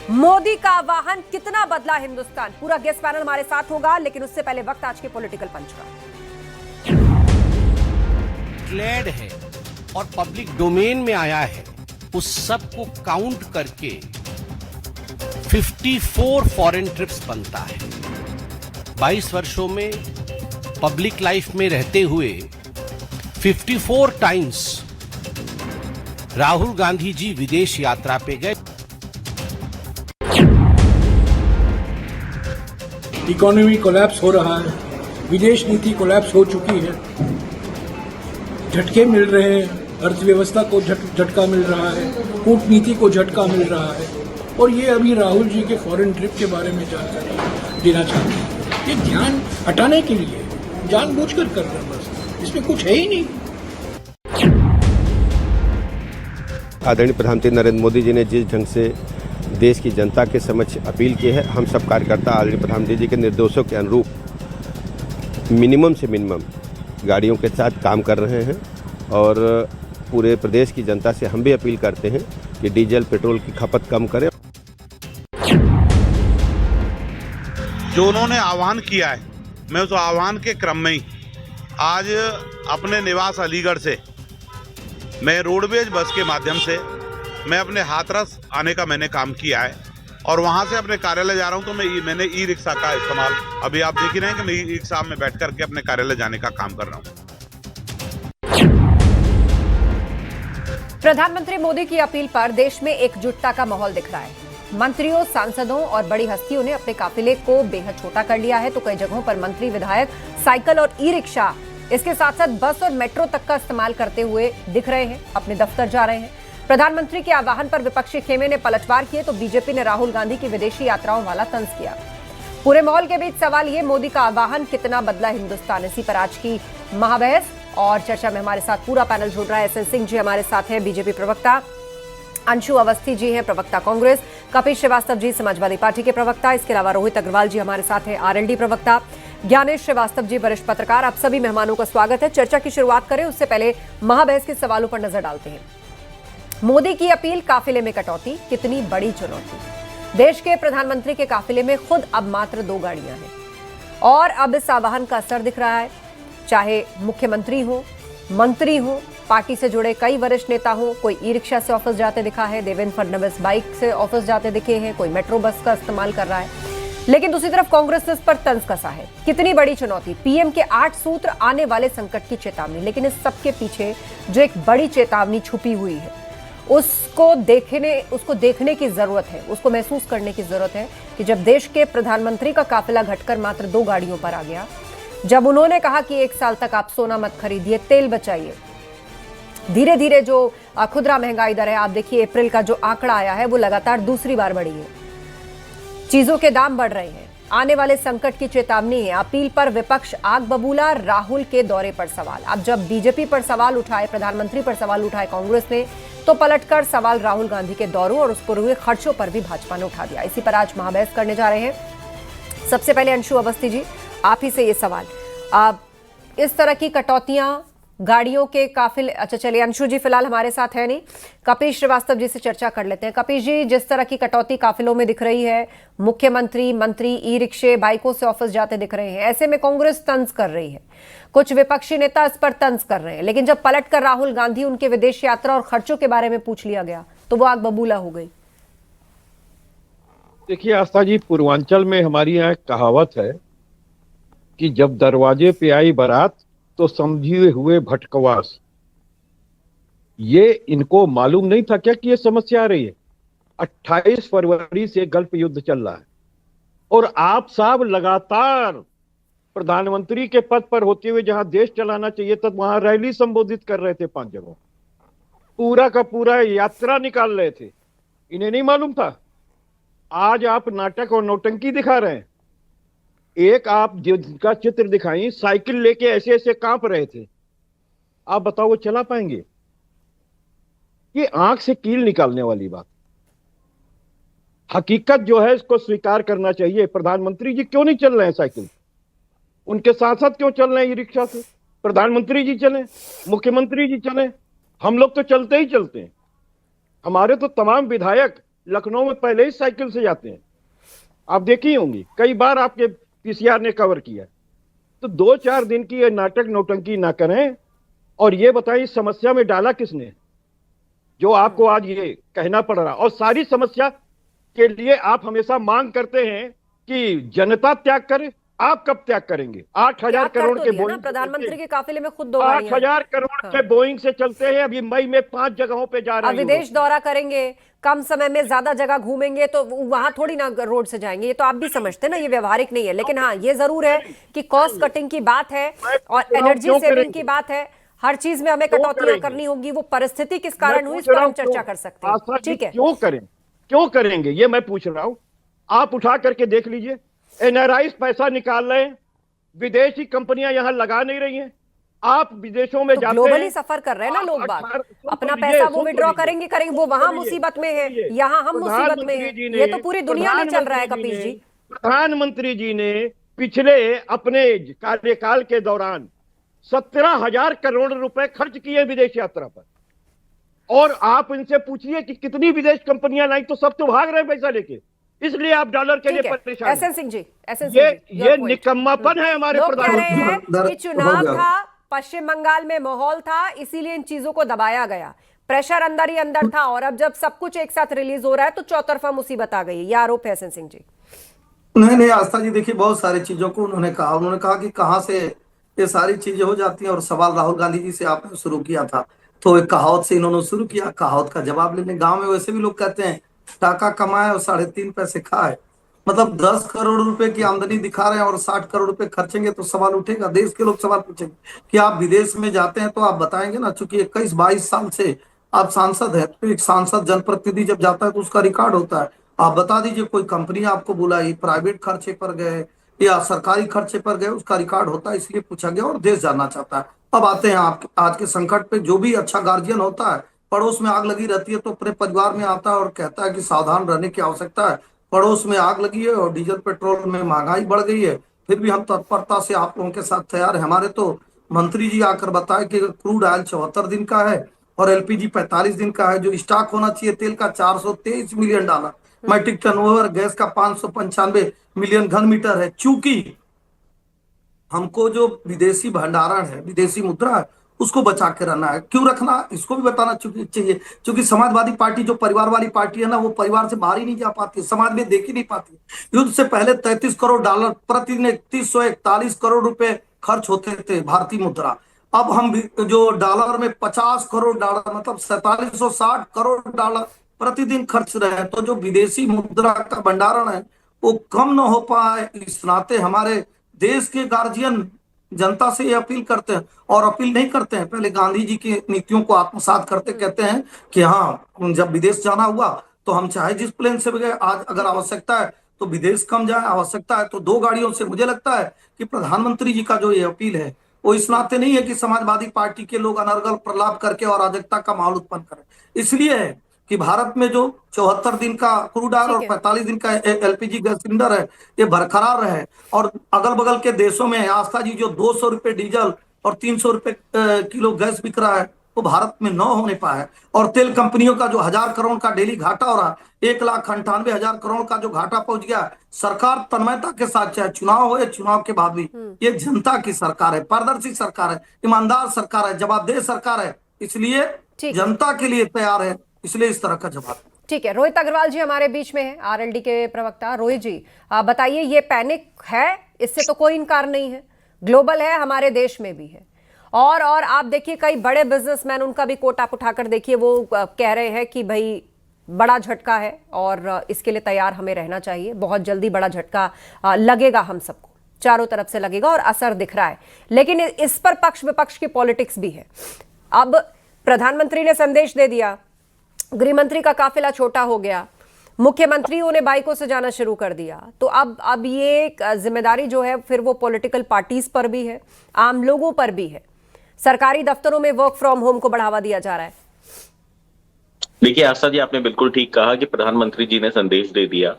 मोदी का आह्वान कितना बदला हिंदुस्तान, पूरा गेस्ट पैनल हमारे साथ होगा, लेकिन उससे पहले वक्त आज के पॉलिटिकल पंच का। डिक्लेयर्ड है और पब्लिक डोमेन में आया है, उस सब को काउंट करके 54 फॉरेन ट्रिप्स बनता है। 22 वर्षों में पब्लिक लाइफ में रहते हुए 54 टाइम्स राहुल गांधी जी विदेश यात्रा पे गए। इकोनॉमी कोलैप्स हो रहा है, विदेश नीति कोलैप्स हो चुकी है, झटके मिल रहे हैं, अर्थव्यवस्था को झटका मिल रहा है, कूटनीति को झटका मिल रहा है, और ये अभी राहुल जी के फॉरेन ट्रिप के बारे में जानकारी देना चाहते हैं। ये ध्यान हटाने के लिए जानबूझकर कर रहे हैं, बस इसमें कुछ है ही नहीं। आदरणीय प्रधानमंत्री नरेंद्र मोदी जी ने जिस ढंग से देश की जनता के समक्ष अपील की है, हम सब कार्यकर्ता आदरणीय प्रधानमंत्री जी के निर्देशों के अनुरूप मिनिमम से मिनिमम गाड़ियों के साथ काम कर रहे हैं, और पूरे प्रदेश की जनता से हम भी अपील करते हैं कि डीजल पेट्रोल की खपत कम करें। जो उन्होंने आह्वान किया है, मैं उस आह्वान के क्रम में ही आज अपने निवास अलीगढ़ से मैं रोडवेज बस के माध्यम से मैं अपने हाथरस आने का मैंने काम किया है, और वहां से अपने कार्यालय जा रहा हूं, तो मैंने ई रिक्शा का इस्तेमाल, अभी आप देख ही रहे हैं कि मैं ई रिक्शा में बैठ करके अपने कार्यालय जाने का काम कर रहा हूं। प्रधानमंत्री मोदी की अपील पर देश में एकजुटता का माहौल दिख रहा है। मंत्रियों, सांसदों और बड़ी हस्तियों ने अपने काफिले को बेहद छोटा कर लिया है, तो कई जगहों पर मंत्री, विधायक साइकिल और ई रिक्शा, इसके साथ साथ बस और मेट्रो तक का इस्तेमाल करते हुए दिख रहे हैं, अपने दफ्तर जा रहे हैं। प्रधानमंत्री के आह्वान पर विपक्षी खेमे ने पलटवार किए, तो बीजेपी ने राहुल गांधी की विदेशी यात्राओं वाला तंज किया। पूरे माहौल के बीच सवाल ये, मोदी का आह्वान कितना बदला हिंदुस्तान, इसी पर आज की महाबहस और चर्चा में हमारे साथ पूरा पैनल जुड़ रहा है। एस एन सिंह जी हमारे साथ हैं, बीजेपी प्रवक्ता, अंशु अवस्थी जी हैं प्रवक्ता कांग्रेस, कपिल श्रीवास्तव जी समाजवादी पार्टी के प्रवक्ता, इसके अलावा रोहित अग्रवाल जी हमारे साथ हैं आरएलडी प्रवक्ता, ज्ञानेश श्रीवास्तव जी वरिष्ठ पत्रकार। आप सभी मेहमानों का स्वागत है। चर्चा की शुरुआत करें उससे पहले महाबहस के सवालों पर नजर डालते हैं। मोदी की अपील, काफिले में कटौती, कितनी बड़ी चुनौती। देश के प्रधानमंत्री के काफिले में खुद अब मात्र 2 गाड़ियां हैं, और अब इस आह्वान का असर दिख रहा है। चाहे मुख्यमंत्री हो, मंत्री हो, पार्टी से जुड़े कई वरिष्ठ नेता हो, कोई ई रिक्शा से ऑफिस जाते दिखा है, देवेंद्र फडणवीस बाइक से ऑफिस जाते दिखे हैं, कोई मेट्रो बस का इस्तेमाल कर रहा है, लेकिन दूसरी तरफ कांग्रेस ने इस पर तंज कसा है। कितनी बड़ी चुनौती, पीएम के 8 सूत्र, आने वाले संकट की चेतावनी, लेकिन इस सबके पीछे जो एक बड़ी चेतावनी छुपी हुई है, उसको देखने की जरूरत है, उसको महसूस करने की जरूरत है कि जब देश के प्रधानमंत्री का काफिला घटकर मात्र 2 गाड़ियों पर आ गया, जब उन्होंने कहा कि 1 साल तक आप सोना मत खरीदिए, तेल बचाइए, धीरे धीरे जो खुदरा महंगाई दर है, आप देखिए अप्रैल का जो आंकड़ा आया है वो लगातार दूसरी बार बढ़ी है, चीजों के दाम बढ़ रहे हैं, आने वाले संकट की चेतावनी है। अपील पर विपक्ष आग बबूला, राहुल के दौरे पर सवाल। अब जब बीजेपी पर सवाल उठाए, प्रधानमंत्री पर सवाल उठाए कांग्रेस ने, तो पलटकर सवाल राहुल गांधी के दौरों और उस पर हुए खर्चों पर भी भाजपा ने उठा दिया। इसी पर आज महाबहस करने जा रहे हैं। सबसे पहले अंशु अवस्थी जी, आप ही से ये सवाल, इस तरह की कटौतियां, गाड़ियों के काफिले, अच्छा चलिए अंशु जी फिलहाल हमारे साथ है नहीं, कपिल श्रीवास्तव जी से चर्चा कर लेते हैं। कपिल जी, जिस तरह की कटौती काफिलों में दिख रही है, मुख्यमंत्री, मंत्री ई रिक्शे, बाइकों से ऑफिस जाते दिख रहे हैं, ऐसे में कांग्रेस तंज कर रही है, कुछ विपक्षी नेता इस पर तंज कर रहे हैं, लेकिन जब पलट कर राहुल गांधी, उनके विदेश यात्रा और खर्चों के बारे में पूछ लिया गया, तो वो आग बबूला हो गई। देखिए आस्था जी, पूर्वांचल में हमारी यहाँ एक कहावत है कि जब दरवाजे पे आई बारात तो समझे हुए भटकवास। ये इनको मालूम नहीं था क्या कि ये समस्या आ रही है। 28 फरवरी से गल्फ युद्ध चल रहा है, और आप साहब लगातार प्रधानमंत्री के पद पर होते हुए जहां देश चलाना चाहिए तब वहां रैली संबोधित कर रहे थे 5 जगहों, पूरा का पूरा यात्रा निकाल रहे थे। इन्हें नहीं मालूम था। आज आप नाटक और नौटंकी दिखा रहे हैं। एक आप जिनका चित्र दिखाई, साइकिल लेके ऐसे ऐसे कांप रहे थे, आप बताओ वो चला पाएंगे? ये आंख से कील निकालने वाली बात। हकीकत जो है इसको स्वीकार करना चाहिए। प्रधानमंत्री जी क्यों नहीं चल रहे हैं साइकिल? उनके साथ साथ क्यों चल रहे हैं ई रिक्शा से? प्रधानमंत्री जी चले, मुख्यमंत्री जी चले, हम लोग तो चलते ही चलते हैं। हमारे तो तमाम विधायक लखनऊ में पहले ही साइकिल से जाते हैं, आप देखी होंगी, कई बार आपके पीसीआर ने कवर किया। तो 2-4 दिन की ये नाटक नौटंकी ना करें और ये बताइए इस समस्या में डाला किसने, जो आपको आज ये कहना पड़ रहा। और सारी समस्या के लिए आप हमेशा मांग करते हैं कि जनता त्याग करे, आप कब त्याग करेंगे? 8,000 करोड़ के बोइंग, प्रधानमंत्री के काफिले में खुद 2 गाड़ियां 8,000 करोड़ के बोइंग से चलते हैं। अभी मई में 5 जगहों पे जा रहे हैं। विदेश दौरा करेंगे, कम समय में ज्यादा जगह घूमेंगे, तो वहां थोड़ी ना रोड से जाएंगे। ये तो आप भी समझते हैं ना, ये व्यवहारिक नहीं है। लेकिन हाँ, ये जरूर है कि कॉस्ट कटिंग की बात है और एनर्जी सेविंग की बात है। हर चीज में हमें कटौतियां करनी होगी। वो परिस्थिति किस कारण हुई, इस पर हम चर्चा कर सकते हैं। ठीक है, क्यों करेंगे ये मैं पूछ रहा हूं। आप उठा करके देख लीजिए, एनआरआई पैसा निकाल रहे हैं, विदेशी कंपनियां यहां लगा नहीं रही हैं। आप विदेशों में जाते हैं, ग्लोबली सफर कर रहे हैं ना लोग बाग, अपना पैसा वो विड्रॉ करेंगे, वो वहां मुसीबत में है, यहाँ हम मुसीबत में हैं। ये तो पूरी दुनिया में चल रहा है कपिल जी। प्रधानमंत्री जी ने पिछले अपने कार्यकाल के दौरान 17,000 करोड़ रुपए खर्च किए विदेश यात्रा पर। और आप इनसे पूछिए कि कितनी विदेश कंपनियां लाई, तो सब तो भाग रहे हैं पैसा लेके। इसलिए आप डॉलर के लिए परेशान हैं। एसएन सिंह जी, ये निकम्मापन है हमारे प्रधानमंत्री कि चुनाव था, पश्चिम बंगाल में माहौल था, इसीलिए इन चीजों को दबाया गया। प्रेशर अंदर ही अंदर था, और अब जब सब कुछ एक साथ रिलीज हो रहा है तो चौतरफा मुसीबत आ गई। ये आरोप है एसएन सिंह जी। नहीं आस्था जी, देखिए बहुत सारी चीजों को उन्होंने कहा कि कहां से ये सारी चीजें हो जाती हैं। और सवाल राहुल गांधी जी से आपने शुरू किया था, तो एक कहावत से इन्होंने शुरू किया, कहावत का जवाब लेने। गांव में वैसे भी लोग कहते हैं टाका कमाए और 3.5 पैसे खाए। मतलब 10 करोड़ रुपए की आमदनी दिखा रहे हैं और 60 करोड़ रुपए खर्चेंगे, तो सवाल उठेगा, देश के लोग सवाल पूछेंगे कि आप विदेश में जाते हैं तो आप बताएंगे ना। चूंकि 21-22 साल से आप सांसद है, तो एक सांसद जनप्रतिनिधि जब जाता है तो उसका रिकॉर्ड होता है। आप बता दीजिए, कोई कंपनी आपको बुलाई, प्राइवेट खर्चे पर गए या सरकारी खर्चे पर गए, उसका रिकॉर्ड होता है, इसलिए पूछा गया और देश जानना चाहता है। अब आते हैं आप आज के संकट पे। जो भी अच्छा गार्जियन होता है, पड़ोस में आग लगी रहती है तो अपने परिवार में आता है और कहता है कि सावधान रहने की आवश्यकता है। पड़ोस में आग लगी है और डीजल पेट्रोल में महंगाई बढ़ गई है, फिर भी हम तत्परता से आप लोगों के साथ तैयार है। हमारे तो मंत्री जी आकर बताए कि क्रूड ऑयल 74 दिन का है और एलपीजी 45 दिन का है। जो स्टॉक होना चाहिए तेल का $423 million, metric ton over, gas का 595 मिलियन घन मीटर है। चूंकि हमको जो विदेशी भंडारण है, विदेशी मुद्रा है, उसको बचा के रहना है। क्यों रखना, इसको भी बताना चाहिए। क्योंकि समाजवादी पार्टी जो परिवार वाली पार्टी है ना, वो परिवार से बाहर ही नहीं जा पाती, समाज में देख ही नहीं पाती। युद्ध से पहले $33 करोड़, प्रतिदिन 3141 करोड़ रुपए खर्च होते थे भारतीय मुद्रा। अब हम जो डॉलर में 50 करोड़ डॉलर, मतलब 4760 करोड़ डॉलर प्रतिदिन खर्च रहे हैं। तो जो विदेशी मुद्रा का भंडारण है वो कम न हो पाए, इस नाते हमारे देश के गार्जियन जनता से ये अपील करते हैं, और अपील नहीं करते हैं, पहले गांधी जी की नीतियों को आत्मसात करते कहते हैं कि हाँ, जब विदेश जाना हुआ तो हम चाहे जिस प्लेन से भी गए, आज अगर आवश्यकता है तो विदेश कम जाए, आवश्यकता है तो 2 गाड़ियों से। मुझे लगता है कि प्रधानमंत्री जी का जो ये अपील है वो इस नाते नहीं है कि समाजवादी पार्टी के लोग अनर्गल प्रलाप करके और अराजकता का माहौल उत्पन्न करें। इसलिए है कि भारत में जो 74 दिन का क्रूड ऑयल और 45 दिन का एलपीजी गैस सिलेंडर है, ये बरकरार रहे। और अगल बगल के देशों में आस्था जी जो 200 रुपए डीजल और 300 रुपए किलो गैस बिक रहा है, वो भारत में न होने पाया। और तेल कंपनियों का जो 1000 करोड़ का डेली घाटा हो रहा है, 1,98,000 करोड़ का जो घाटा पहुंच गया, सरकार तन्मयता के साथ, चाहे चुनाव हो या चुनाव के बाद भी, ये जनता की सरकार है, पारदर्शी सरकार है, ईमानदार सरकार है, जवाबदेह सरकार है, इसलिए जनता के लिए तैयार है, इसलिए इस तरह का जवाब। ठीक है, रोहित अग्रवाल जी हमारे बीच में है, आरएलडी के प्रवक्ता। रोहित जी बताइए, ये पैनिक है, इससे तो कोई इनकार नहीं है, ग्लोबल है, हमारे देश में भी है। और आप देखिए कई बड़े बिजनेसमैन, उनका भी कोट आप उठाकर देखिए, वो कह रहे हैं कि भाई बड़ा झटका है और इसके लिए तैयार हमें रहना चाहिए। बहुत जल्दी बड़ा झटका लगेगा, हम सबको चारों तरफ से लगेगा और असर दिख रहा है। लेकिन इस पर पक्ष विपक्ष की पॉलिटिक्स भी है। अब प्रधानमंत्री ने संदेश दे दिया, गृहमंत्री का काफिला छोटा हो गया, मुख्यमंत्रियों ने बाइकों से जाना शुरू कर दिया, तो अब ये जिम्मेदारी जो है फिर वो पॉलिटिकल पार्टीज पर भी है, आम लोगों पर भी है। सरकारी दफ्तरों में वर्क फ्रॉम होम को बढ़ावा दिया जा रहा है। देखिए आस्था जी, आपने बिल्कुल ठीक कहा कि प्रधानमंत्री जी ने संदेश दे दिया,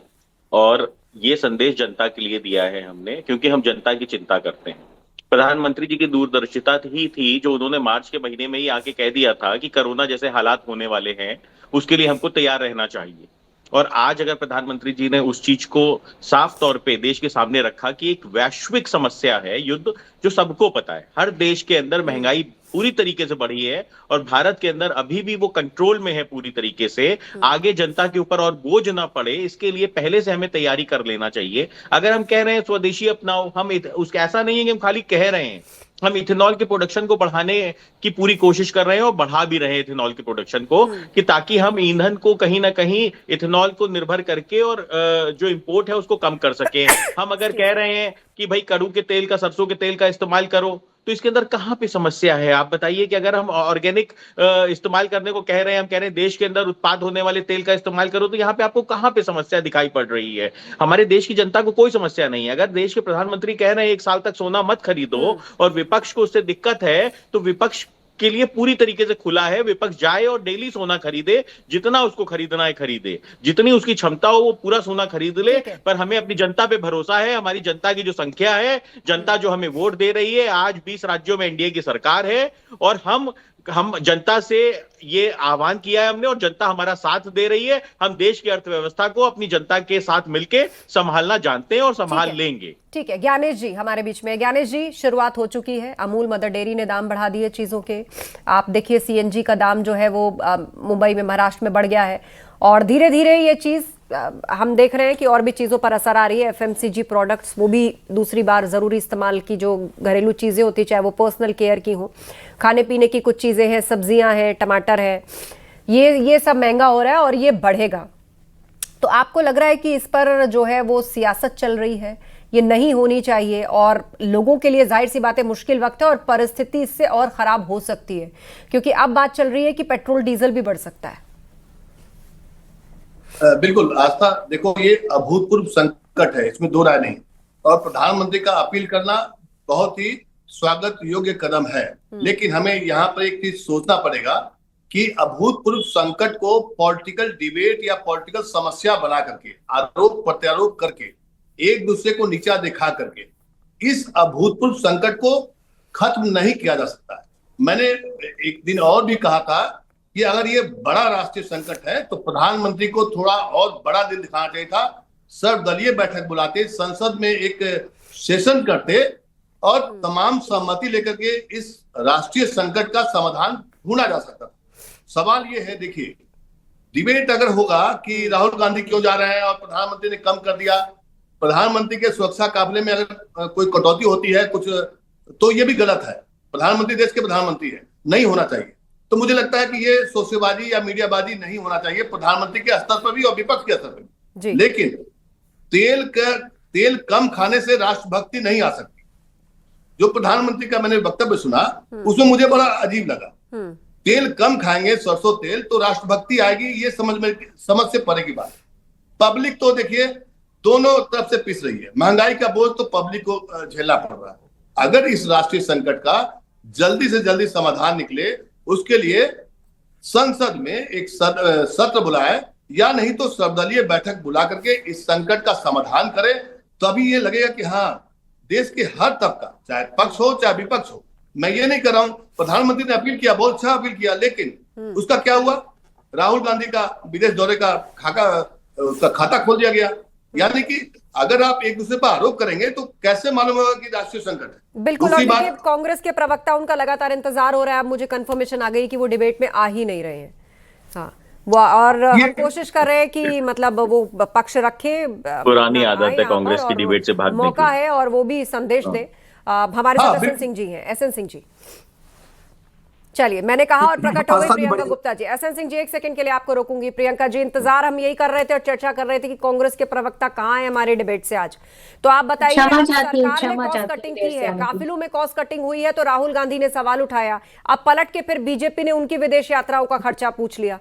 और ये संदेश जनता के लिए दिया है हमने, क्योंकि हम जनता की चिंता करते हैं। प्रधानमंत्री जी की दूरदर्शिता ही थी जो उन्होंने मार्च के महीने में ही आके कह दिया था कि कोरोना जैसे हालात होने वाले हैं, उसके लिए हमको तैयार रहना चाहिए। और आज अगर प्रधानमंत्री जी ने उस चीज को साफ तौर पे देश के सामने रखा कि एक वैश्विक समस्या है युद्ध, जो सबको पता है, हर देश के अंदर महंगाई पूरी तरीके से बढ़ी है और भारत के अंदर अभी भी वो कंट्रोल में है पूरी तरीके से, आगे जनता के ऊपर और बोझ ना पड़े इसके लिए पहले से हमें तैयारी कर लेना चाहिए। अगर हम कह रहे हैं स्वदेशी अपनाओ, हम उसका ऐसा नहीं है कि हम खाली कह रहे हैं, हम इथेनॉल के प्रोडक्शन को बढ़ाने की पूरी कोशिश कर रहे हैं और बढ़ा भी रहे हैं इथेनॉल के प्रोडक्शन को, कि ताकि हम ईंधन को कहीं ना कहीं इथेनॉल को निर्भर करके और जो इंपोर्ट है उसको कम कर सके। हम अगर कह रहे हैं कि भाई कड़ू के तेल का, सरसों के तेल का इस्तेमाल करो, तो इसके अंदर कहां पे समस्या है? आप बताइए कि अगर हम ऑर्गेनिक इस्तेमाल करने को कह रहे हैं, हम कह रहे हैं देश के अंदर उत्पाद होने वाले तेल का इस्तेमाल करो, तो यहाँ पे आपको कहां पे समस्या दिखाई पड़ रही है? हमारे देश की जनता को कोई समस्या नहीं है। अगर देश के प्रधानमंत्री कह रहे हैं 1 साल तक सोना मत खरीदो और विपक्ष को उससे दिक्कत है, तो विपक्ष के लिए पूरी तरीके से खुला है, विपक्ष जाए और डेली सोना खरीदे, जितना उसको खरीदना है खरीदे, जितनी उसकी क्षमता हो वो पूरा सोना खरीद ले। पर हमें अपनी जनता पे भरोसा है, हमारी जनता की जो संख्या है, जनता जो हमें वोट दे रही है, आज 20 राज्यों में एनडीए की सरकार है और हम जनता से ये आह्वान किया है हमने और जनता हमारा साथ दे रही है। हम देश की अर्थव्यवस्था को अपनी जनता के साथ मिलके संभालना जानते हैं और संभाल लेंगे। ठीक है, ज्ञानेश जी हमारे बीच में। ज्ञानेश जी, शुरुआत हो चुकी है, अमूल मदर डेयरी ने दाम बढ़ा दिए चीजों के। आप देखिए सीएनजी का दाम जो है वो मुंबई में, महाराष्ट्र में बढ़ गया है और धीरे धीरे ये चीज हम देख रहे हैं कि और भी चीज़ों पर असर आ रही है। एफएमसीजी प्रोडक्ट्स, वो भी दूसरी बार ज़रूरी इस्तेमाल की जो घरेलू चीज़ें होती, चाहे वो पर्सनल केयर की हो, खाने पीने की कुछ चीज़ें हैं, सब्जियां हैं, टमाटर है, ये सब महंगा हो रहा है और ये बढ़ेगा। तो आपको लग रहा है कि इस पर जो है वो सियासत चल रही है, ये नहीं होनी चाहिए और लोगों के लिए जाहिर सी बात है मुश्किल वक्त है और परिस्थिति इससे और ख़राब हो सकती है, क्योंकि अब बात चल रही है कि पेट्रोल डीजल भी बढ़ सकता है। बिल्कुल आस्था, देखो ये अभूतपूर्व संकट है, इसमें दो राय नहीं, और प्रधानमंत्री का अपील करना बहुत ही स्वागत योग्य कदम है। लेकिन हमें यहाँ पर एक चीज सोचना पड़ेगा कि अभूतपूर्व संकट को पॉलिटिकल डिबेट या पॉलिटिकल समस्या बना करके, आरोप प्रत्यारोप करके, एक दूसरे को नीचा दिखा करके इस अभूतपूर्व संकट को खत्म नहीं किया जा सकता है। मैंने एक दिन और भी कहा था कि अगर ये बड़ा राष्ट्रीय संकट है तो प्रधानमंत्री को थोड़ा और बड़ा दिल दिखाना चाहिए था, सर्वदलीय बैठक बुलाते, संसद में एक सेशन करते और तमाम सहमति लेकर के इस राष्ट्रीय संकट का समाधान ढूंढा जा सकता था। सवाल ये है, देखिए डिबेट अगर होगा कि राहुल गांधी क्यों जा रहे हैं और प्रधानमंत्री ने कम कर दिया, प्रधानमंत्री के सुरक्षा काफिले में अगर कोई कटौती होती है कुछ, तो ये भी गलत है। प्रधानमंत्री देश के प्रधानमंत्री है, नहीं होना चाहिए। तो मुझे लगता है कि ये सोशेबाजी या मीडियाबाजी नहीं होना चाहिए, प्रधानमंत्री के स्तर पर भी और विपक्ष के स्तर पर भी। लेकिन तेल कम खाने से राष्ट्रभक्ति नहीं आ सकती। जो प्रधानमंत्री का मैंने वक्तव्य सुना उसमें मुझे बड़ा अजीब लगा। तेल कम खाएंगे, सरसों तेल, तो राष्ट्रभक्ति आएगी, ये समझ से परे की बात। पब्लिक तो देखिए दोनों तरफ से पिस रही है, महंगाई का बोझ तो पब्लिक को झेलना पड़ रहा है। अगर इस राष्ट्रीय संकट का जल्दी से जल्दी समाधान निकले, उसके लिए संसद में एक सत्र बुलाए या नहीं तो सर्वदलीय बैठक बुला करके इस संकट का समाधान करे, तभी ये लगेगा कि हाँ देश के हर तबका, चाहे पक्ष हो चाहे विपक्ष हो, मैं ये नहीं कर रहा हूं, प्रधानमंत्री ने अपील किया, बहुत अच्छा अपील किया, लेकिन उसका क्या हुआ? राहुल गांधी का विदेश दौरे का उसका खाता खोल दिया गया। यानी कि अगर आप एक दूसरे पर आरोप करेंगे तो कैसे मालूम होगा कि राष्ट्रीय संकट है? बिल्कुल। और देखिए कांग्रेस के प्रवक्ता, उनका लगातार इंतजार हो रहा है, अब मुझे कंफर्मेशन आ गई कि वो डिबेट में आ ही नहीं रहे हैं। हाँ, वो और हम कोशिश कर रहे हैं कि मतलब वो पक्ष रखे, पुरानी आदत है कांग्रेस की डिबेट से भागने की, मौका है और वो भी संदेश दे। हमारे साथ एसएन सिंह जी हैं। एसएन सिंह जी, चलिए, मैंने कहा और प्रकट हो गई प्रियंका गुप्ता जी। एसएन सिंह जी, एक सेकंड के लिए आपको रोकूंगी। प्रियंका जी, इंतजार हम यही कर रहे थे और चर्चा कर रहे थे कि कांग्रेस के प्रवक्ता कहाँ हैं हमारे डिबेट से आज। तो आप बताइए, सरकार ने कॉस्ट कटिंग की है, काफिलों में कॉस्ट कटिंग हुई है, तो राहुल गांधी ने सवाल उठाया, अब पलट के फिर बीजेपी ने उनकी विदेश यात्राओं का खर्चा पूछ लिया।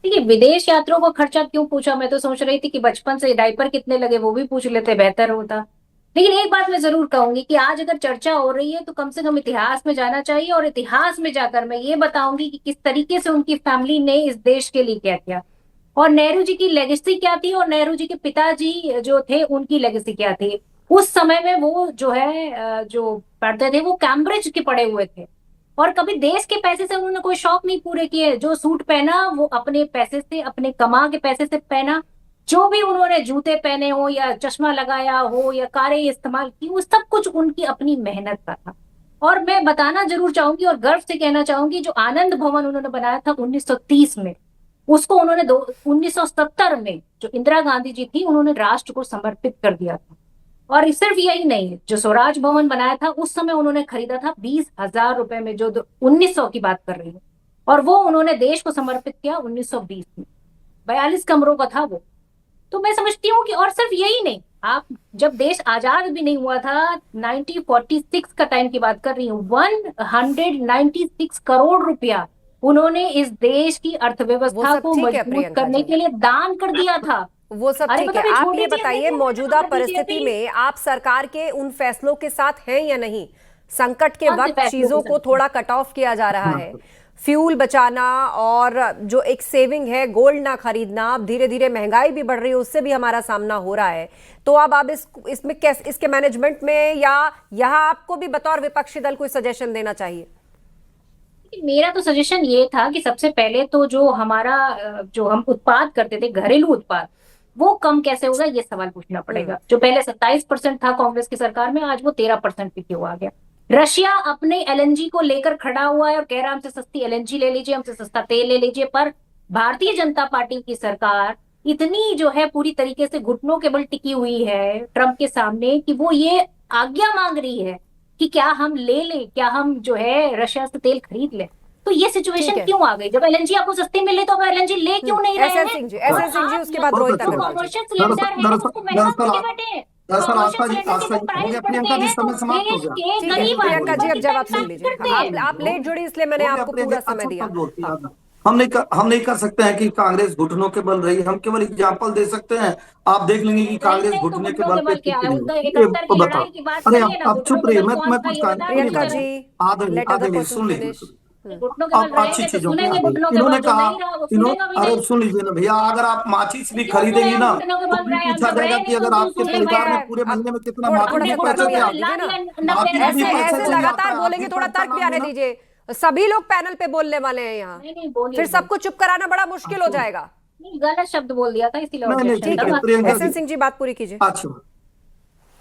देखिए, विदेश यात्राओं का खर्चा क्यों पूछा, मैं तो सोच रही थी कि बचपन से डायपर कितने लगे वो भी पूछ लेते, बेहतर होता। लेकिन एक बात मैं जरूर कहूंगी कि आज अगर चर्चा हो रही है तो कम से कम इतिहास में जाना चाहिए, और इतिहास में जाकर मैं ये बताऊंगी कि किस तरीके से उनकी फैमिली ने इस देश के लिए क्या किया, और नेहरू जी की लेगेसी क्या थी, और नेहरू जी के पिताजी जो थे उनकी लेगेसी क्या थी। उस समय में वो जो है जो पढ़ते थे वो कैम्ब्रिज के पढ़े हुए थे, और कभी देश के पैसे से उन्होंने कोई शौक नहीं पूरे किए। जो सूट पहना वो अपने पैसे से, अपने कमा के पैसे से पहना। जो भी उन्होंने जूते पहने हो या चश्मा लगाया हो या कारें इस्तेमाल की, वो सब कुछ उनकी अपनी मेहनत का था। और मैं बताना जरूर चाहूंगी और गर्व से कहना चाहूंगी, जो आनंद भवन उन्होंने बनाया था 1930 में, उसको उन्होंने 1970 में जो इंदिरा गांधी जी थी उन्होंने राष्ट्र को समर्पित कर दिया था। और सिर्फ यही नहीं, जो स्वराज भवन बनाया था उस समय उन्होंने खरीदा था 20,000 रुपए में, जो 1900 की बात कर रही हूँ, और वो उन्होंने देश को समर्पित किया 1920 में। 42 कमरों का था वो। तो मैं समझती हूँ कि, और सिर्फ यही नहीं, आप जब देश आजाद भी नहीं हुआ था, 1946 का टाइम की बात कर रही हूँ, 196 करोड़ रुपया उन्होंने इस देश की अर्थव्यवस्था को मजबूत करने के लिए दान कर दिया था। वो सब ठीक है। आप ये बताइए, मौजूदा परिस्थिति में आप सरकार के उन फैसलों के साथ हैं या नहीं? संकट के वक्त चीजों को थोड़ा कट ऑफ किया जा रहा है, फ्यूल बचाना और जो एक सेविंग है, गोल्ड ना खरीदना, अब धीरे धीरे महंगाई भी बढ़ रही है, उससे भी हमारा सामना हो रहा है। तो अब आप इसमें कैसे, इसके मैनेजमेंट में या यहाँ आपको भी बतौर विपक्षी दल कोई सजेशन देना चाहिए? मेरा तो सजेशन ये था कि सबसे पहले तो जो हमारा, जो हम उत्पाद करते थे, घरेलू उत्पाद, वो कम कैसे होगा ये सवाल पूछना पड़ेगा। जो पहले 27% था कांग्रेस की सरकार में, आज वो 13% पे क्यों आ गया? रशिया अपने एलएनजी को लेकर खड़ा हुआ है और कह रहा है हमसे सस्ती एलएनजी ले लीजिए, हमसे सस्ता तेल ले लीजिए, पर भारतीय जनता पार्टी की सरकार इतनी जो है पूरी तरीके से घुटनों के बल टिकी हुई है ट्रंप के सामने कि वो ये आज्ञा मांग रही है कि क्या हम ले लें, क्या हम जो है रशिया से तेल खरीद लें। तो ये सिचुएशन क्यों आ गई? जब एलएनजी आपको सस्ती मिले तो आप एलएनजी ले क्यों नहीं रहे हैं? उसके बाद रोहित अग्रवाल कमर्शियल सिलेंडर है उसको महंगा करके बैठे। प्रियंका जी अब जवाब सुन लीजिए। आप लेट जुड़ी इसलिए मैंने आपको पूरा समय दिया। हम नहीं कर सकते हैं कि कांग्रेस घुटनों के बल रही। हम केवल एग्जाम्पल दे सकते हैं। आप देख लेंगे कि कांग्रेस घुटने के बल पे बताओ। अरे आप चुप रहिए, मैं कुछ प्रियंका जी आधे सुन लीजिए। आप अच्छी चीजों इन्होंने कहा, अरे सुन लीजिए ना भैया, अगर आप माचिस भी खरीदेंगी ना तो पूछा जाएगा कि अगर आपके परिवार में पूरे महीने में कितना माचिस ऐसे लगातार बोलेंगे, थोड़ा तर्क भी आने दीजिए। सभी लोग पैनल पे बोलने वाले हैं यहाँ, फिर सबको चुप कराना बड़ा मुश्किल हो जाएगा। गलत शब्द बोल दिया था इसीलिए। एसएन सिंह जी बात पूरी कीजिए।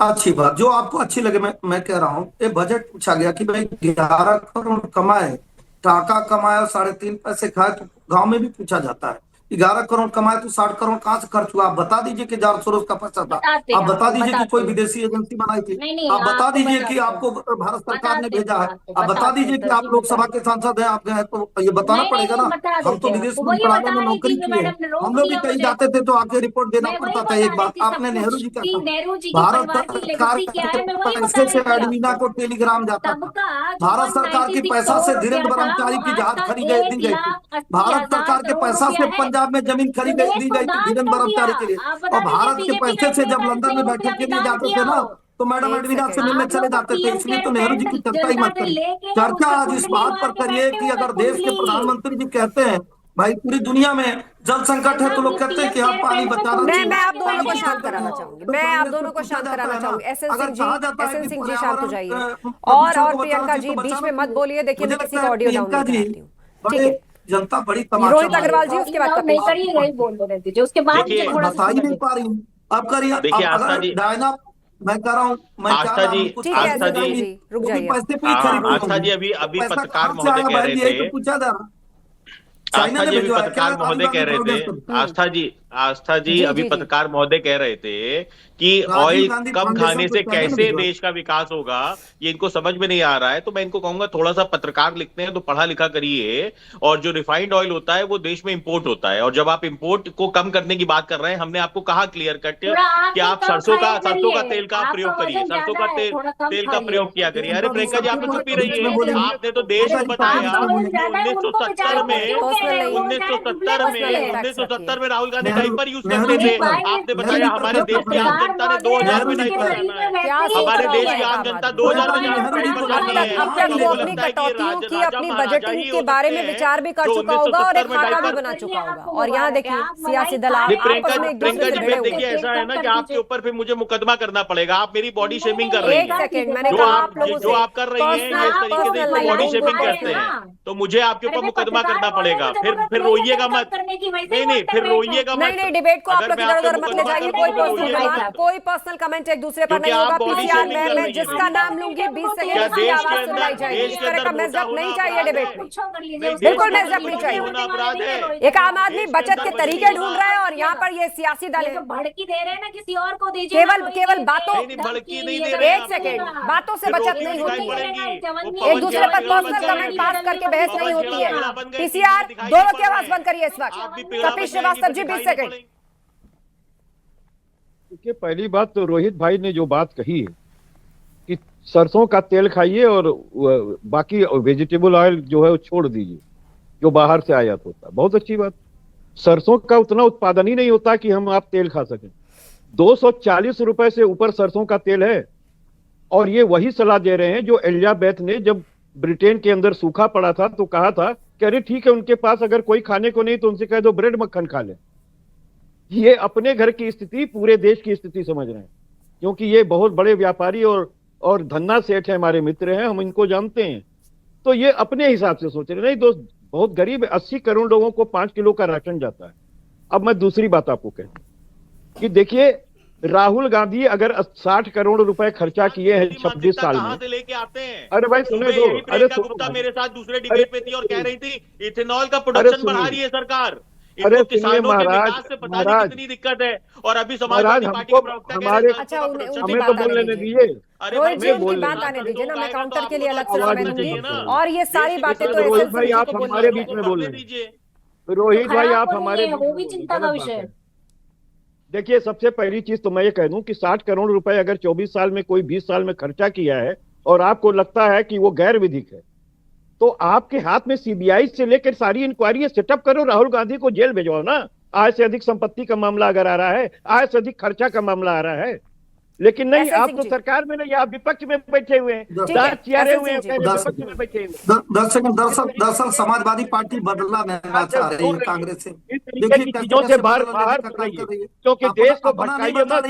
अच्छी बात जो आपको अच्छी लगे। मैं कह रहा हूँ, ये बजट पूछा गया कि भाई 11 करोड़ कमाए, टाका कमाए और 3.5 पैसे खाए, तो गांव में भी पूछा जाता है 11 करोड़ कमाए तो 60 करोड़ कहाँ से खर्च हुआ? आप बता दीजिए कि 4 सौ का पैसा था। आप बता दीजिए कि कोई विदेशी एजेंसी बनाई थी। आप बता दीजिए कि आपको भारत सरकार ने भेजा है। आप बता दीजिए कि आप लोकसभा के सांसद हैं, आप गए तो ये बताना पड़ेगा ना। हम तो विदेश मंत्रालय में नौकरी की है, हम लोग भी कहीं जाते थे तो आके रिपोर्ट देना पड़ता था। एक बात आपने नेहरू जी का, भारत सरकार के पैसे से एडमिना को टेलीग्राम जाता था। भारत सरकार के पैसा से धीरेन्द्र ब्रह्मचारी की जहाज खरीदी दी गई थी। भारत सरकार के पैसा से पंजाब में जमीन खरीदी दी गई थी धीरेन्द्र ब्रह्मचारी के लिए। और भारत के पैसे से जब लंदन में बैठक के लिए जाते थे ना, तो मैडम एडमिना से मिलने चले जाते थे। इसलिए तो नेहरू जी की चर्चा ही मत करिए। चर्चा आज इस बात पर करिए कि अगर देश के प्रधानमंत्री जी कहते हैं भाई पूरी दुनिया में जल संकट है, तो लोग कहते हैं कि आप पानी बचाना चाहिए। मैं आप दोनों को शांत कराना चाहूंगी। एसएन सिंह जी शांत हो जाइए, और प्रियंका जी बीच में मत बोलिए। देखिए मैं किसी का ऑडियो डाउन नहीं करती हूँ, ठीक है? जनता बड़ी तमाशा। रोहित अग्रवाल जी उसके बाद नहीं करिए, नहीं बोल दीजिए, उसके बाद बता ही नहीं पा रही हूँ। अब करिए। देखिए आस्था जी, मैं कह रहा हूँ, आस्था जी रुक जाइए। आस्था जी अभी पत्रकार महोदय कह रहे थे, आस्था जी अभी पत्रकार महोदय कह रहे थे, आस्था जी अभी पत्रकार महोदय कह रहे थे कि ऑयल कम खाने से कैसे देश का विकास होगा, ये इनको समझ में नहीं आ रहा है। तो मैं इनको कहूंगा थोड़ा सा पत्रकार लिखते हैं तो पढ़ा लिखा करिए। और जो रिफाइंड ऑयल होता है वो देश में इंपोर्ट होता है, और जब आप इंपोर्ट को कम करने की बात कर रहे हैं, हमने आपको कहा क्लियर कट कि आप सरसों का तेल का प्रयोग करिए, सरसों का तेल का प्रयोग किया करिए। अरे प्रियंका जी आप तो चुप ही रही है। आपने तो देश को बताया 1970 में पर्सनल नहीं। 1970 में राहुल गांधी नेहरू- डायपर यूज नेहरू करते जी थे। पर- आपने बताया नेहरू हमारे जी देश की आम जनता ने 2000 में नेहरू जी डायपर पर- पहना है। क्या हमारे सोच देश रहे की हो आम आप? जनता 2000 में नेहरू डायपर जी पहनना को चाहती है। अब तक वो मुझे अपनी लगता है कि कटौतियों की, राजा अपनी महाराजा बजटिंग ही के हो बारे में सकते हैं विचार भी कर जो चुका होगा और 1970 एक में खाका भी डायपर बना चुका होगा। और यहाँ देखिए सियासी दल नहीं, आपस में एक प्रियंका दूसरे जी से फिर भिड़े हुए हैं। देखिए ऐसा है ना कि आपके ऊपर फिर मुझे मुकदमा करना पड़ेगा। आप मेरी बॉडी शेमिंग कर रही एक हैं। सेकंड, मैंने जो कहा आप आप लोगों जो से आप कर रही हैं ये इस तरीके से पर्सनल इसको बॉडी नहीं, शेमिंग वो कहते हैं। तो मुझे आपके ऊपर मुकदमा करना पड़ेगा। फिर रोइएगा मत। नहीं फिर रोइएगा मत। नहीं डिबेट को आप अगर लोग मैं इधर आपको उधर मत ले मुकदमा जाइए। कर कोई दूं तो पर्सनल रोइएगा बात, मत। कोई पर्सनल कमेंट एक दूसरे पर क्योंकि नहीं होगा। आप body पीसीआर shaming कर मैं रही हैं। जिसका नाम लूंगी 20 सेकंड क्या उसकी देश आवाज के सुनाई अंदर जाएगी। इस तरह का मोटा मजाक नहीं होना चाहिए अपराध डिबेट है। में। नहीं, बिल्कुल देश के मजाक नहीं अंदर चाहिए। होना अपराध है। एक आम आदमी देश के बचत के अंदर तरीके बजट ढूंढ होना- रहा है और यहाँ पर ये सियासी दल है। भड़की दे रहे हैं ना किसी और को दीजिए। केवल बातों, नहीं, भड़की नहीं दे रहे हैं एक आपको। सेकंड, बातों से फिर बचत रोटी नहीं दिखाई होती है। पड़ेगी। एक दूसरे पर पर्सनल कमेंट पास करके बहस नहीं होती है। पीसीआर दोनों की आवाज बंद करिए इस वक्त। कपिल श्रीवास्तव जी 20 सेकंड। देखिए पहली बात तो रोहित भाई ने जो बात कही है कि सरसों का तेल खाइए और बाकी वेजिटेबल ऑयल जो है वो छोड़ दीजिए जो बाहर से आयात होता है। बहुत अच्छी बात। सरसों का उतना उत्पादन ही नहीं होता कि हम आप तेल खा सकें। 240 रुपए से ऊपर सरसों का तेल है और ये वही सलाह दे रहे हैं जो एलिजाबेथ ने जब ब्रिटेन के अंदर सूखा पड़ा था तो कहा था कि अरे ठीक है उनके पास अगर कोई खाने को नहीं तो उनसे कह दो ब्रेड मक्खन खा ले। ये अपने घर की स्थिति पूरे देश की स्थिति समझ रहे हैं क्योंकि ये बहुत बड़े व्यापारी और धन्ना सेठ है, हमारे मित्र हैं, हम इनको जानते हैं। तो ये अपने हिसाब से सोच रहे नहीं दोस्त, बहुत गरीब 80 करोड़ लोगों को 5 किलो का राशन जाता है। अब मैं दूसरी बात आपको कहूं कि देखिए राहुल गांधी अगर 60 करोड़ रुपए खर्चा किए हैं 26 साल में से लेके आते हैं। अरे भाई सुने दो। अरे अरे गुप्ता सुनो मेरे साथ दूसरे डिबेट पे थी और कह रही थी इथेनॉल का प्रोडक्शन बढ़ा रही है सरकार। अरे इनको किसानों के महाराज, विकास से पता नहीं महाराज, कितनी दिक्कत है। और अभी महाराज समाजवादी पार्टी हमको के प्रवक्ता कह हमारे रहे हैं अच्छा, उन्हें- सरसों उनकी का हमें तो बात बोलने आने दीजिए। अरे रोहित भाई, जी मैं बोल उनकी रहा बात हूं। आने दीजिए ना, मैं काउंटर के लिए अलग से आवाज समय नहीं दूंगी। चाहिए। और ये सारी बातें तो रोहित एसएल भाई, आप हमारे बीच में बोल रहे हैं। रोहित भाई आप हमारे बीच वो में भी बोल रहे हैं, चिंता का गलत बात विषय है। है। देखिए सबसे पहली चीज तो मैं ये कह दूं कि 60 करोड़ रुपए अगर 24 साल में कोई 20 साल में खर्चा किया है और आपको लगता है कि वो गैर विधिक है तो आपके हाथ में सीबीआई से लेकर सारी इंक्वायरी सेटअप करो। राहुल गांधी को जेल भेजवाओ ना। आय से अधिक संपत्ति का मामला अगर आ रहा है, आय से अधिक खर्चा का मामला आ रहा है। लेकिन नहीं, एसएल आप सिंह तो जी। सरकार में नहीं, आप विपक्ष में बैठे हुए हैं, ठीक है, दांत चियारे एसएल हुए हैं, सिंह जी। विपक्ष में बैठे हुए हैं। दरअसल समाजवादी पार्टी बदलना लेना चाह रही है कांग्रेस से। इस तरीके की चीजों से बाहर बोलाइए क्योंकि देश को भटकाइए मत।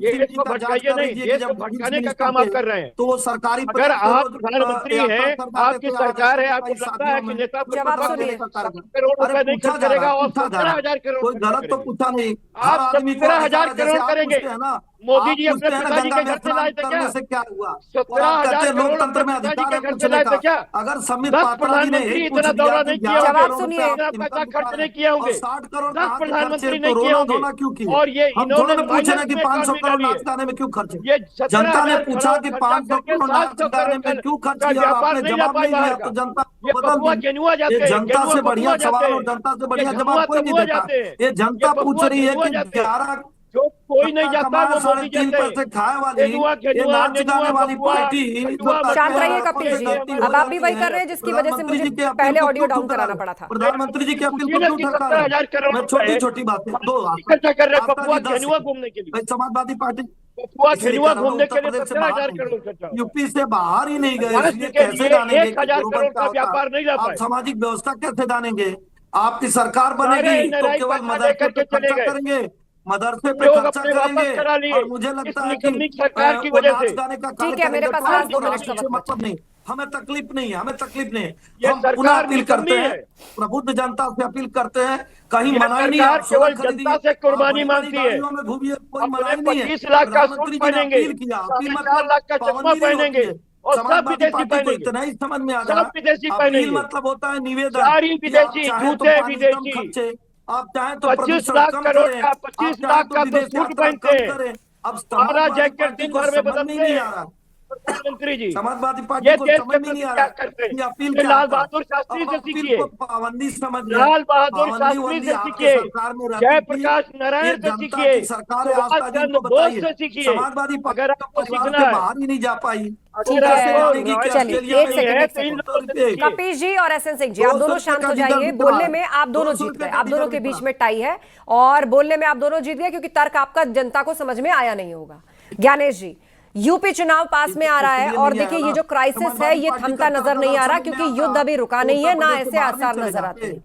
देश को भटकाइए नहीं, देश को भटकाने का काम आप कर रहे हैं। तो वो सरकारी अगर आप प्रधानमंत्री हैं, आपकी सरकार है, आपको लगता है कि नेता जवाब सुनिए। करोड़ रुपए नहीं खर्च करेगा और 17,000 करोड़ कोई गलत तो पूछा नहीं। हर आप आदमी को 17,000 जैसे करोड़ आप करेंगे। पूछते हैं ना, मोदी आप जी अपने पूछते हैं ना पिताजी गंगा के में घर से लाए थे स्नान क्या? करने से क्या हुआ? 17,000 कहते हैं करोड़ लोकतंत्र में अपने अधिकार पिताजी है के घर से पूछने लाए थे का। क्या? अगर समीर 10 पात्रा जी ने प्रधानमंत्री यही पूछ इतना लिया दौरा कि नहीं किया 11 होगा। जवाब करोड़ सुनिए। रुपए इतना आप पैसा इनकम खर्च करा नहीं रहे किए हैं होंगे। और 60 करोड़ 10 कहाँ के प्रधानमंत्री खर्चे, नहीं तो किए रोना होंगे। धोना क्यों किए? और ये हम इन्होंने थोड़ा पूछे ना माइनस कि में 500 इकॉनमी करोड़ डाली नाच है। गाने में क्यों खर्चे। ये जनता ने 17,000 पूछा कि खर्चा 500 करके करोड़ नाच 700 गाने करोड़ में क्यों खर्च का किया, और व्यापार आपने नहीं ला जवाब पाई नहीं बाहर दिया का। तो जनता ये बदल बबुआ दी। गेनुआ ये जाते हैं, जनता गेनुआ से बबुआ बढ़िया जाते सवाल हैं। और जनता से ये बढ़िया गेनुआ जवाब कोई नहीं बबुआ देता। जाते हैं। ये जनता ये पूछ बबुआ रही है गेनुआ कि जाते हैं। 11 जो कोई नहीं जाता कमाए वो मोदी 3.5 जाते हैं। पैसे खाए वाली गेनुआ ये गेनुआ नाच गाने वाली बबुआ, पार्टी गेनुआ जो शांत कहते हैं रहिए आपस कपिल में जी। गलती हो अब आप भी जाती वही है। कर रहे हैं जिसकी वजह से प्रधानमंत्री मुझे जी की अपील पहले को ऑडियो क्यों डाउन ठुकरा कराना रहे? पड़ा था। प्रधानमंत्री जी की अपील पूछिए को ना क्यों कि ठुकरा रहे? 17,000 करोड़ मैं रुपए छोटी छोटी बातें दो खर्चा कर रहे हैं आपका बबुआ जी 10 गेनुआ घूमने के लिए। भाई समाजवादी पार्टी बबुआ इसलिए गेनुआ कह रहा हूं, घूमने के उत्तर लिए प्रदेश से 17,000 बाहर नहीं करोड़ गए, खर्चा होगा। यूपी से बाहर ही नहीं गए, महाराष्ट्र इसलिए के कैसे लिए जानेंगे 1,000 कि करोड़ क्या का होता है? व्यापार नहीं ला आप पाए। सामाजिक व्यवस्था कैसे जानेंगे? आपकी सरकार सारे बनेगी तो NRI केवल पैसा मदरसे लेकर पे के चले खर्चा गए। करेंगे, मदरसे पे लोग खर्चा अपने वापस करेंगे करा लिए और मुझे इस लगता है कि निकम्मी सरकार की वो वजह नाच से। गाने का ठीक है, मेरे पास कार्य लास्ट 2 करेंगे, मिनट का राष्ट्र से वक्त मतलब नहीं। हमें तकलीफ नहीं है, हमें तकलीफ नहीं है। ये हम पुनः सरकार अपील करते निकम्मी हैं, है। प्रबुद्ध जनता से अपील करते हैं, कहीं ये मनाही नहीं, सरकार आप सोलह केवल खरीदिए, जनता से कुर्बानी आप बड़ी-बड़ी मांगती है। गाड़ियों में घूमिए, कोई अपने मनाही नहीं है। 25 लाख का सूट प्रधानमंत्री जी ने पहनेंगे, अपील किया, अपील 4.5 लाख का चश्मा पाबंदी नहीं पहनेंगे होती है। और सब समाजवादी विदेशी पार्टी को पहनेंगे। इतना ही समझ में आ सब गया, विदेशी अपील पहनेंगे। मतलब होता है निवेदन सारी कि आप विदेशी, चाहें तो जूते पानी कम विदेशी। खर्चे, आप चाहें तो 25 प्रदूषण लाख कम करोड़ करें, का, आप 25 चाहें लाख तो का तो विदेश सूट यात्रा पहनते कम हैं। करें। अब 12 समाजवादी जैकेट पार्टी दिन को भर में समझ में ही बदलते नहीं हैं। आ रहा। प्रधानमंत्री जी, समाजवादी ये पार्टी को देश समझ के में नहीं प्रति आ क्या रहा करते कि हैं? अपील ये क्या लाल होता है। बहादुर शास्त्री अब से अपील सीखिए, को पाबंदी समझ गए। लाल बहादुर पाबंदी शास्त्री वंदी से आपके सीखिए, सरकार में रहती जयप्रकाश थी। ये नारायण से जनता सीखिए, की सरकार है। सुभाष आस्था जी चंद्र को बोस बताइए, से सीखिए। समाजवादी अगर पार्टी आपको परिवार सीखना से है, बाहर ही नहीं जा पाई। अगर ठीक कैसे है, मानेगी कि चलिए ऑस्ट्रेलिया एक में सेकंड, एक तो इन सेकंड। लोगों से सीखिए। कपिश जी और एसएन सिंह जी, आप 200 दोनों रुपए शांत का हो डीजल जाइए। बिकवा बोलने है। में आप दोनों 200 जीत रुपए गए, का आप दोनों डीजल के बीच बिकवा में टाई है और बोलने में आप दोनों जीत गए क्योंकि तर्क आपका जनता को समझ में आया नहीं होगा। ज्ञानेश जी, यूपी चुनाव पास में आ रहा है और देखिए ये जो क्राइसिस है ये थमता नजर नहीं आ रहा क्योंकि युद्ध अभी रुका नहीं है, ना ऐसे आसार नजर आते हैं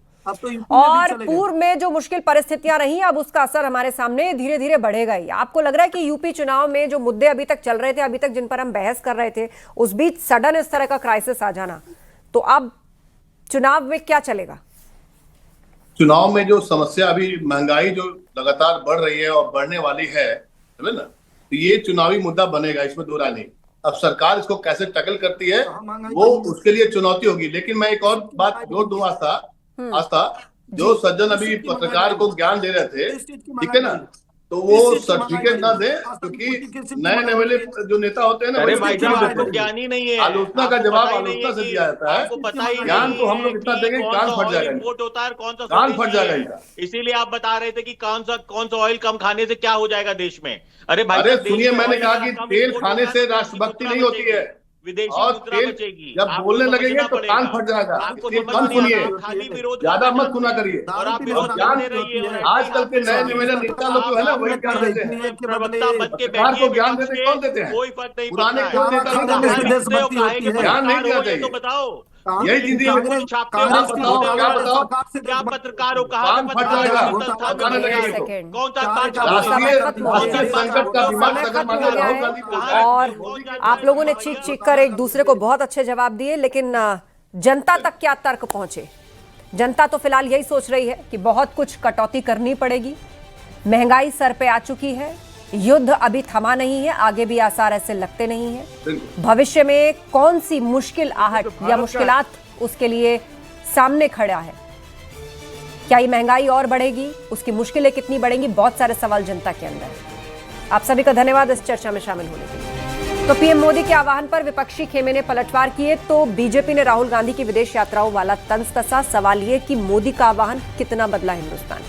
और पूर्व में जो मुश्किल परिस्थितियां रही अब उसका असर हमारे सामने धीरे धीरे बढ़ेगा ही। आपको लग रहा है कि यूपी चुनाव में जो मुद्दे अभी तक चल रहे थे, अभी तक जिन पर हम बहस कर रहे थे, उस बीच सडन इस तरह का क्राइसिस आ जाना, तो अब चुनाव में क्या चलेगा? चुनाव में जो समस्या अभी महंगाई जो लगातार बढ़ रही है और बढ़ने वाली है ना, तो ये चुनावी मुद्दा बनेगा, इसमें दो राय नहीं। अब सरकार इसको कैसे टैकल करती है वो उसके लिए चुनौती होगी। लेकिन मैं एक और बात जोड़ दूं, आस्था जो सज्जन अभी पत्रकार को ज्ञान दे रहे थे, ठीक है ना, तो वो सर्टिफिकेट ना दे क्योंकि नए नवेले जो नेता होते हैं ना, अरे भाई साहब आपको ज्ञान ही नहीं है, आलोचना का जवाब आलोचना से दिया जाता है। आपको पता ही ज्ञान नहीं तो हम लोग इतना देंगे कान फट जाएगा, इम्पोर्ट होता है, कौन सा कान फट स्वदेशी जाएगा है। इनका। इसीलिए आप बता रहे थे कि कौन सा ऑयल कम खाने से क्या हो जाएगा देश में। अरे भाई अरे साहब, देश सुनिए, में मैंने oil कहा अगर कि कम तेल import खाने होगा से तो राष्ट्रभक्ति मुद्रा नहीं होती है, विदेशी और मुद्रा तेल बचेगी। जब आपको बोलने लगेंगे समझना तो कान पड़ेगा। फट जाएगा। आपको इसलिए समझ कम नहीं आ सुनिए, रहा, आप खाली विरोध ज्यादा करना मत सुना चाहते करिए। हैं। और आप दारू विरोध पीने ज्ञान करते रहिए और आजकल के नए नवेले नेता लोग जो है ना वही ज्ञान देते हैं। प्रवक्ता बन के सरकार को बैठिए ज्ञान विपक्ष देते के, कौन देते हैं? कोई फर्क नहीं पुराने पड़ता क्यों है। नेता लोग कांग्रेस की ज्ञान देते हैं? देशभक्ति होती है। ज्ञान नहीं दिया हो ये चाहिए। तो बताओ। यही जिंदगी में कांग्रेस छापते हो, कांग्रेस आप की बताओ, क्या बताओ? क्या पत्रकार हो, कहाँ कान से फट पत्रकार जाएगा। हो, संस्थान में बताने बैठे लगेंगे हैं। तो। कौन सा चार अखबार का छापते हैं? समय खत्म हो राष्ट्रीय गया। संकट का दिमाग समय अगर खत्म माने हो गया राहुल है गांधी को और आप लोगों ने चीख कर एक दूसरे को बहुत अच्छे जवाब दिए, लेकिन जनता तक क्या तर्क पहुंचे? जनता तो फिलहाल यही सोच रही है कि बहुत कुछ कटौती करनी पड़ेगी, महंगाई सर पे आ चुकी है, युद्ध अभी थमा नहीं है, आगे भी आसार ऐसे लगते नहीं है। भविष्य में कौन सी मुश्किल आहट या मुश्किलात उसके लिए सामने खड़ा है? क्या ये महंगाई और बढ़ेगी? उसकी मुश्किलें कितनी बढ़ेंगी? बहुत सारे सवाल जनता के अंदर है। आप सभी का धन्यवाद इस चर्चा में शामिल होने के लिए। तो पीएम मोदी के आह्वान पर विपक्षी खेमे ने पलटवार किए तो बीजेपी ने राहुल गांधी की विदेश यात्राओं वाला तंज कसा। सवाल ये कि मोदी का आह्वान कितना बदला हिंदुस्तान?